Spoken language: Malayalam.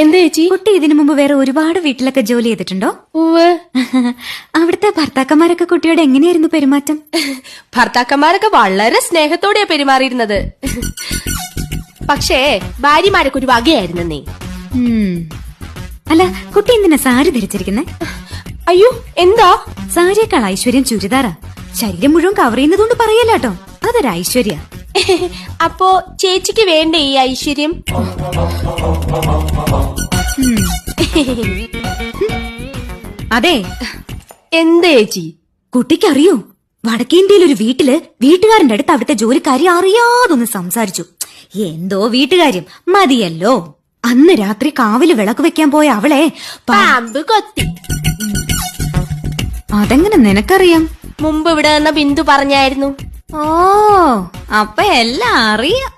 എന്താ ചേച്ചി? കുട്ടി ഇതിനു മുമ്പ് വേറെ ഒരുപാട് വീട്ടിലൊക്കെ ജോലി ചെയ്തിട്ടുണ്ടോ? ഉവ്വ്. അവിടുത്തെ ഭർത്താക്കന്മാരൊക്കെ കുട്ടിയോട് എങ്ങനെയായിരുന്നു പെരുമാറ്റം? ഭർത്താക്കന്മാരൊക്കെ വളരെ സ്നേഹത്തോടെയാ പെരുമാറിയിരുന്നത്. പക്ഷേ ഭാര്യമാരൊക്കെ ഒരു വകയായിരുന്നേ. അല്ല, കുട്ടി എന്തിനാ സാരി ധരിച്ചിരിക്കുന്നെ? അയ്യോ, എന്താ? സാരിയേക്കാൾ ഐശ്വര്യം ചുരിദാറാ. ശരീരം മുഴുവൻ കവർ ചെയ്യുന്നതുകൊണ്ട് പറയല്ലോ, അതൊരു ഐശ്വര്യ. അപ്പോ ചേച്ചിക്ക് വേണ്ടേ ഈ ഐശ്വര്യം? അതെ. എന്താ ചേച്ചി? കുട്ടിക്കറിയോ, വടക്കേന്ത്യയിൽ ഒരു വീട്ടില് വീട്ടുകാരന്റെ അടുത്ത് അവിടുത്തെ ജോലിക്കാരി അറിയാതൊന്ന് സംസാരിച്ചു. എന്തോ വീട്ടുകാര്യം മതിയല്ലോ. അന്ന് രാത്രി കാവില് വിളക്ക് വെക്കാൻ പോയ അവളെ പാമ്പ് കൊത്തി. അതെങ്ങനെ നിനക്കറിയാം? മുമ്പ് ഇവിടെ നിന്ന ബിന്ദു പറഞ്ഞായിരുന്നു. ഓ, അപ്പൊ എല്ലാം അറിയാം.